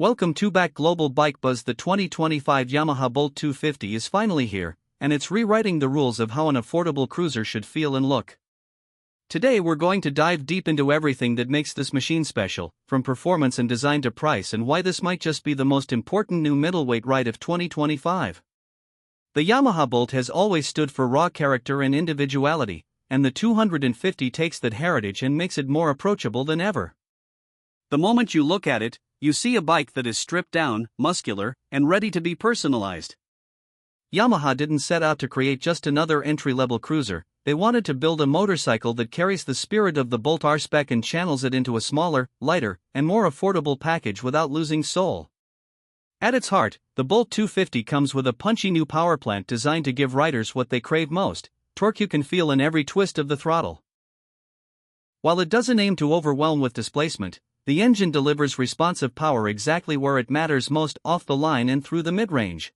Welcome to back Global Bike Buzz. The 2025 Yamaha Bolt 250 is finally here, and it's rewriting the rules of how an affordable cruiser should feel and look. Today we're going to dive deep into everything that makes this machine special, from performance and design to price, and why this might just be the most important new middleweight ride of 2025. The Yamaha Bolt has always stood for raw character and individuality, and the 250 takes that heritage and makes it more approachable than ever. The moment you look at it, you see a bike that is stripped down, muscular, and ready to be personalized. Yamaha didn't set out to create just another entry-level cruiser. They wanted to build a motorcycle that carries the spirit of the Bolt R-Spec and channels it into a smaller, lighter, and more affordable package without losing soul. At its heart, the Bolt 250 comes with a punchy new power plant designed to give riders what they crave most: torque you can feel in every twist of the throttle. While it doesn't aim to overwhelm with displacement, the engine delivers responsive power exactly where it matters most, off the line and through the mid-range.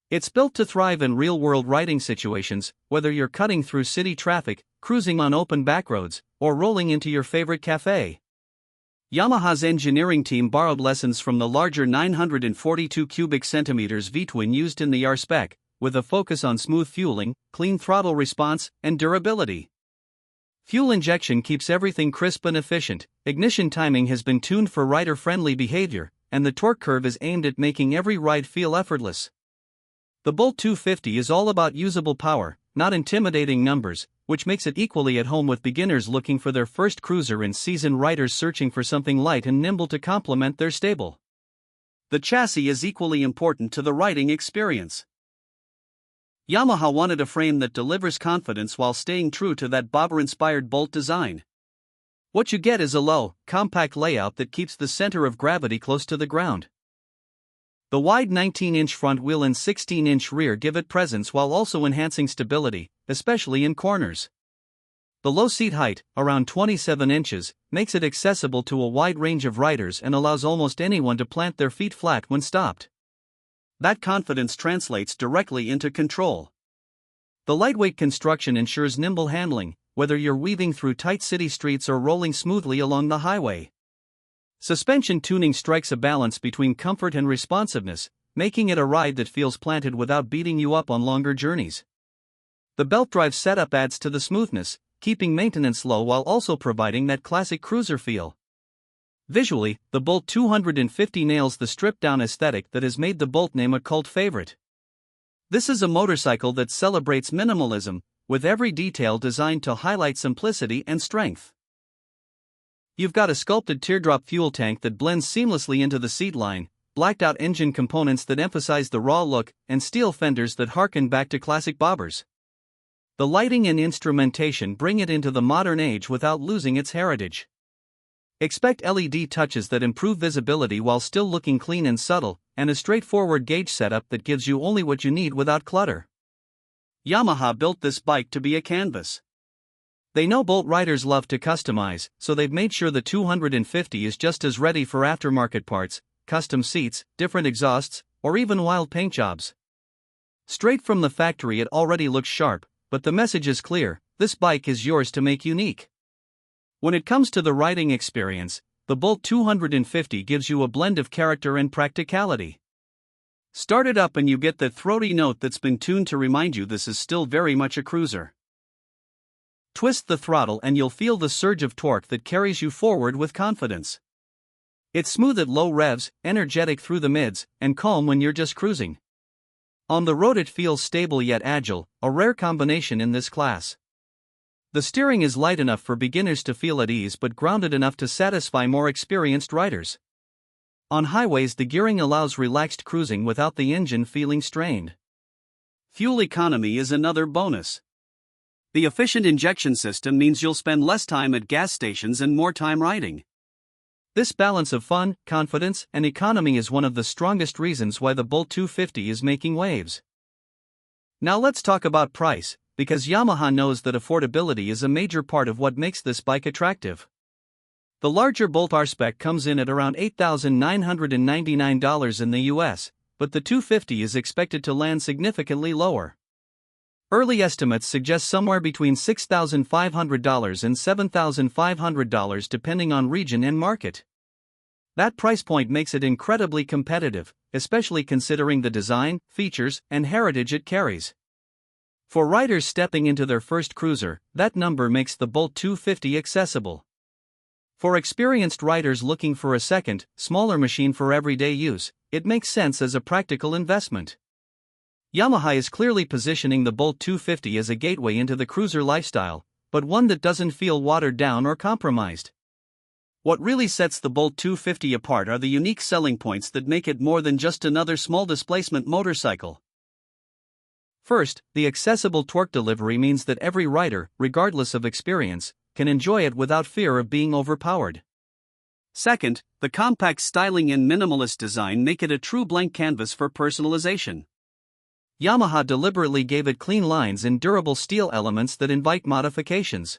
It's built to thrive in real-world riding situations, whether you're cutting through city traffic, cruising on open backroads, or rolling into your favorite cafe. Yamaha's engineering team borrowed lessons from the larger 942 cubic centimeters V-twin used in the R-Spec, with a focus on smooth fueling, clean throttle response, and durability. Fuel injection keeps everything crisp and efficient, ignition timing has been tuned for rider-friendly behavior, and the torque curve is aimed at making every ride feel effortless. The Bolt 250 is all about usable power, not intimidating numbers, which makes it equally at home with beginners looking for their first cruiser and seasoned riders searching for something light and nimble to complement their stable. The chassis is equally important to the riding experience. Yamaha wanted a frame that delivers confidence while staying true to that bobber-inspired Bolt design. What you get is a low, compact layout that keeps the center of gravity close to the ground. The wide 19-inch front wheel and 16-inch rear give it presence while also enhancing stability, especially in corners. The low seat height, around 27 inches, makes it accessible to a wide range of riders and allows almost anyone to plant their feet flat when stopped. That confidence translates directly into control. The lightweight construction ensures nimble handling, whether you're weaving through tight city streets or rolling smoothly along the highway. Suspension tuning strikes a balance between comfort and responsiveness, making it a ride that feels planted without beating you up on longer journeys. The belt drive setup adds to the smoothness, keeping maintenance low while also providing that classic cruiser feel. Visually, the Bolt 250 nails the stripped-down aesthetic that has made the Bolt name a cult favorite. This is a motorcycle that celebrates minimalism, with every detail designed to highlight simplicity and strength. You've got a sculpted teardrop fuel tank that blends seamlessly into the seat line, blacked-out engine components that emphasize the raw look, and steel fenders that harken back to classic bobbers. The lighting and instrumentation bring it into the modern age without losing its heritage. Expect LED touches that improve visibility while still looking clean and subtle, and a straightforward gauge setup that gives you only what you need without clutter. Yamaha built this bike to be a canvas. They know Bolt riders love to customize, so they've made sure the 250 is just as ready for aftermarket parts, custom seats, different exhausts, or even wild paint jobs. Straight from the factory it already looks sharp, but the message is clear: this bike is yours to make unique. When it comes to the riding experience, the Bolt 250 gives you a blend of character and practicality. Start it up and you get that throaty note that's been tuned to remind you this is still very much a cruiser. Twist the throttle and you'll feel the surge of torque that carries you forward with confidence. It's smooth at low revs, energetic through the mids, and calm when you're just cruising. On the road it feels stable yet agile, a rare combination in this class. The steering is light enough for beginners to feel at ease but grounded enough to satisfy more experienced riders. On highways the gearing allows relaxed cruising without the engine feeling strained. Fuel economy is another bonus. The efficient injection system means you'll spend less time at gas stations and more time riding. This balance of fun, confidence, and economy is one of the strongest reasons why the Bolt 250 is making waves. Now let's talk about price, because Yamaha knows that affordability is a major part of what makes this bike attractive. The larger Bolt R-Spec comes in at around $8,999 in the US, but the 250 is expected to land significantly lower. Early estimates suggest somewhere between $6,500 and $7,500 depending on region and market. That price point makes it incredibly competitive, especially considering the design, features, and heritage it carries. For riders stepping into their first cruiser, that number makes the Bolt 250 accessible. For experienced riders looking for a second, smaller machine for everyday use, it makes sense as a practical investment. Yamaha is clearly positioning the Bolt 250 as a gateway into the cruiser lifestyle, but one that doesn't feel watered down or compromised. What really sets the Bolt 250 apart are the unique selling points that make it more than just another small displacement motorcycle. First, the accessible torque delivery means that every rider, regardless of experience, can enjoy it without fear of being overpowered. Second, the compact styling and minimalist design make it a true blank canvas for personalization. Yamaha deliberately gave it clean lines and durable steel elements that invite modifications.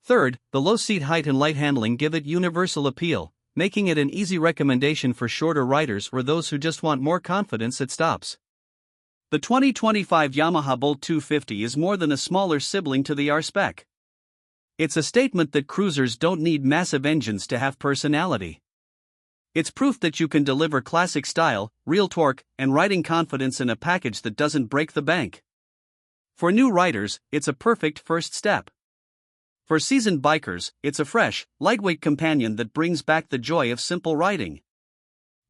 Third, the low seat height and light handling give it universal appeal, making it an easy recommendation for shorter riders or those who just want more confidence at stops. The 2025 Yamaha Bolt 250 is more than a smaller sibling to the R-Spec. It's a statement that cruisers don't need massive engines to have personality. It's proof that you can deliver classic style, real torque, and riding confidence in a package that doesn't break the bank. For new riders, it's a perfect first step. For seasoned bikers, it's a fresh, lightweight companion that brings back the joy of simple riding.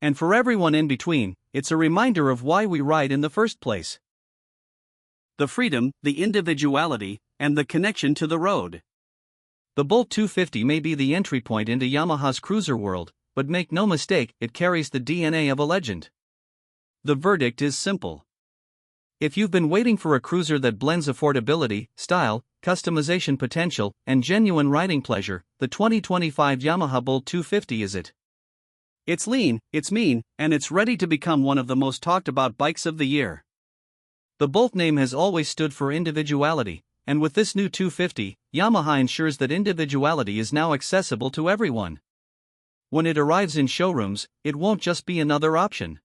And for everyone in between, it's a reminder of why we ride in the first place. The freedom, the individuality, and the connection to the road. The Bolt 250 may be the entry point into Yamaha's cruiser world, but make no mistake, it carries the DNA of a legend. The verdict is simple. If you've been waiting for a cruiser that blends affordability, style, customization potential, and genuine riding pleasure, the 2025 Yamaha Bolt 250 is it. It's lean, it's mean, and it's ready to become one of the most talked about bikes of the year. The Bolt name has always stood for individuality, and with this new 250, Yamaha ensures that individuality is now accessible to everyone. When it arrives in showrooms, it won't just be another option.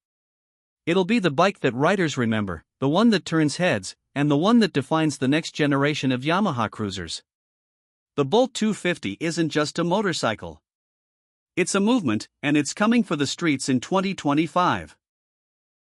It'll be the bike that riders remember, the one that turns heads, and the one that defines the next generation of Yamaha cruisers. The Bolt 250 isn't just a motorcycle. It's a movement, and it's coming for the streets in 2025.